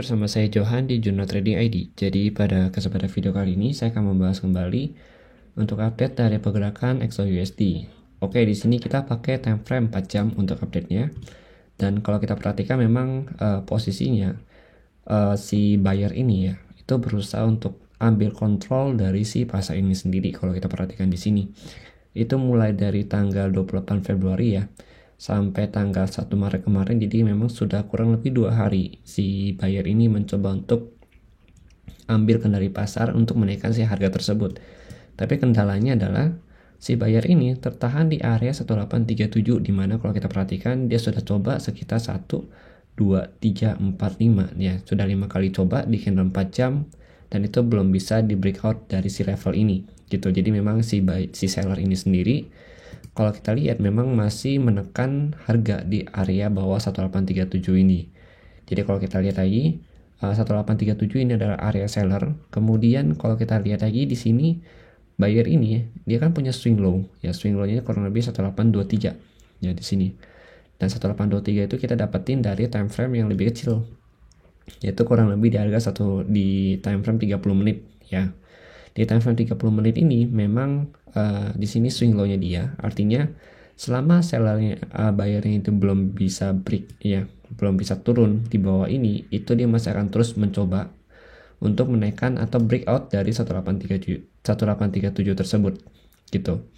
bersama saya Johan di Jurnal Trading ID. Jadi pada kesempatan video kali ini saya akan membahas kembali untuk update dari pergerakan XAUUSD. Oke, di sini kita pakai time frame 4 jam untuk update-nya. Dan kalau kita perhatikan memang posisinya si buyer ini ya, itu berusaha untuk ambil kontrol dari si pasar ini sendiri. Kalau kita perhatikan di sini, itu mulai dari tanggal 28 Februari ya, sampai tanggal 1 Maret kemarin. Jadi memang sudah kurang lebih 2 hari si buyer ini mencoba untuk ambil kendali pasar untuk menaikkan si harga tersebut. Tapi kendalanya adalah si buyer ini tertahan di area 1837, dimana kalau kita perhatikan dia sudah coba sekitar 1, 2, 3, 4, 5 ya, sudah 5 kali coba di candle 4 jam dan itu belum bisa di breakout dari si level ini gitu. Jadi memang si seller ini sendiri kalau kita lihat memang masih menekan harga di area bawah 1837 ini. Jadi kalau kita lihat lagi 1837 ini adalah area seller. Kemudian kalau kita lihat lagi di sini buyer ini dia kan punya swing low ya, swing low-nya kurang lebih 1823 ya di sini. Dan 1823 itu kita dapetin dari time frame yang lebih kecil, yaitu kurang lebih di harga di time frame 30 menit ya. Di time frame 30 menit ini memang di sini swing low-nya dia, artinya selama sellernya buyernya itu belum bisa break ya, belum bisa turun di bawah ini, itu dia masih akan terus mencoba untuk menaikkan atau breakout dari 1837 tersebut gitu.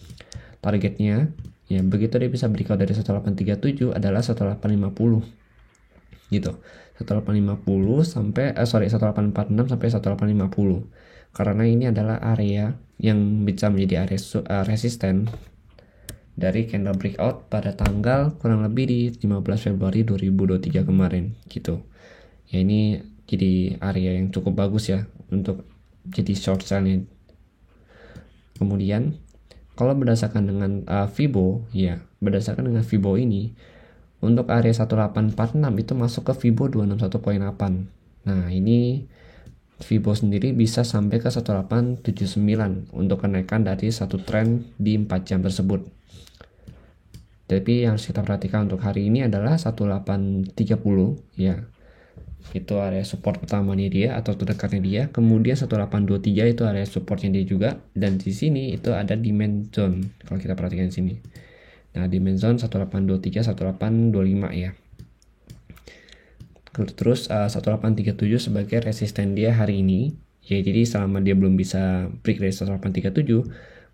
Targetnya ya, begitu dia bisa breakout dari 1837 adalah 1850 gitu. 1850 sampai 1846 sampai 1850. Karena ini adalah area yang bisa menjadi area resisten dari candle breakout pada tanggal kurang lebih di 15 Februari 2023 kemarin gitu. Ya ini jadi area yang cukup bagus ya untuk jadi short sell-nya. Kemudian kalau berdasarkan dengan Fibo ya, berdasarkan dengan Fibo ini untuk area 1846 itu masuk ke Fibo 261.8. Nah, ini Fibo sendiri bisa sampai ke 1879 untuk kenaikan dari satu tren di 4 jam tersebut. Tapi yang harus kita perhatikan untuk hari ini adalah 1830 ya. Itu area support pertamanya dia atau terdekatnya dia. Kemudian 1823 itu area supportnya dia juga, dan di sini itu ada demand zone kalau kita perhatikan di sini. Nah, demand zone 1823 1825 ya. Terus 1837 sebagai resisten dia hari ini ya. Jadi selama dia belum bisa break dari 1837,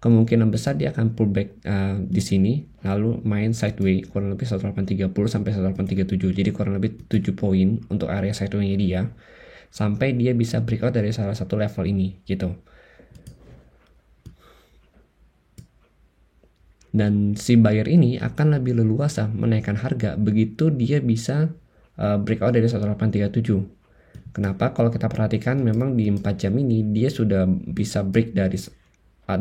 kemungkinan besar dia akan pullback di sini lalu main sideways kurang lebih 1830 sampai 1837. Jadi kurang lebih 7 poin untuk area sideways-nya dia sampai dia bisa breakout dari salah satu level ini gitu. Dan si buyer ini akan lebih leluasa menaikkan harga begitu dia bisa breakout dari 1837. Kenapa? Kalau kita perhatikan memang di 4 jam ini dia sudah bisa break dari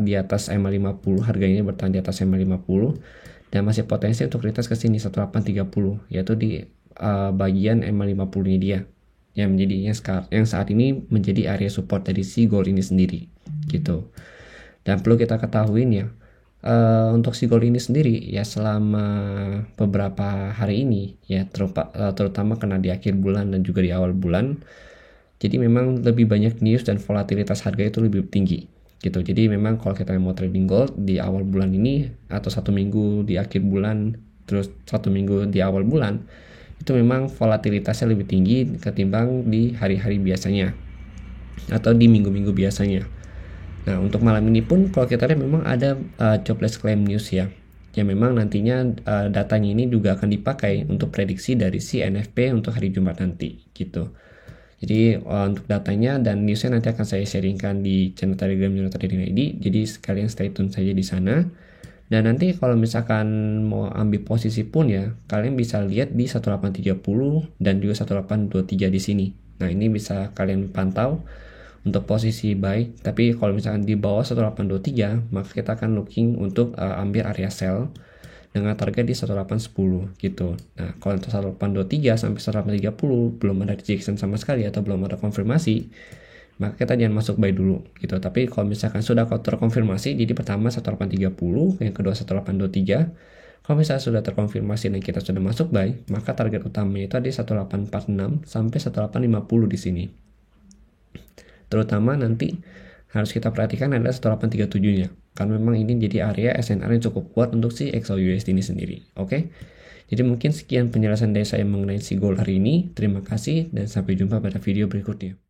di atas EMA 50, harganya bertahan di atas EMA 50 dan masih potensi untuk retest ke sini 1830, yaitu di bagian EMA 50 nya dia yang menjadi yang saat ini menjadi area support dari si gold ini sendiri gitu. Dan perlu kita ketahui ya, untuk si gold ini sendiri ya selama beberapa hari ini ya, terutama kena di akhir bulan dan juga di awal bulan, jadi memang lebih banyak news dan volatilitas harga itu lebih tinggi gitu. Jadi memang kalau kita mau trading gold di awal bulan ini atau 1 minggu di akhir bulan terus 1 minggu di awal bulan, itu memang volatilitasnya lebih tinggi ketimbang di hari-hari biasanya atau di minggu-minggu biasanya. Nah, untuk malam ini pun kalau kita lihat memang ada jobless claim news ya. Ya memang nantinya datanya ini juga akan dipakai untuk prediksi dari si NFP untuk hari Jumat nanti gitu. Jadi untuk datanya dan newsnya nanti akan saya sharingkan di channel Telegram Jurnal Trading ID. Jadi sekalian stay tune saja di sana. Dan nanti kalau misalkan mau ambil posisi pun ya, kalian bisa lihat di 1830 dan juga 1823 di sini. Nah, ini bisa kalian pantau untuk posisi buy. Tapi kalau misalkan di bawah 1823, maka kita akan looking untuk ambil area sell dengan target di 1810 gitu. Nah, kalau untuk 1823 sampai 1830 belum ada rejection sama sekali atau belum ada konfirmasi, maka kita jangan masuk buy dulu gitu. Tapi kalau misalkan sudah terkonfirmasi, jadi pertama 1830, yang kedua 1823, Kalau misalnya sudah terkonfirmasi dan kita sudah masuk buy, maka target utamanya itu ada 1846 sampai 1850 di sini. Terutama nanti harus kita perhatikan adalah 1837-nya. Karena memang ini jadi area SNR yang cukup kuat untuk si XAUUSD ini sendiri. Oke. Jadi mungkin sekian penjelasan dari saya mengenai si gold hari ini. Terima kasih dan sampai jumpa pada video berikutnya.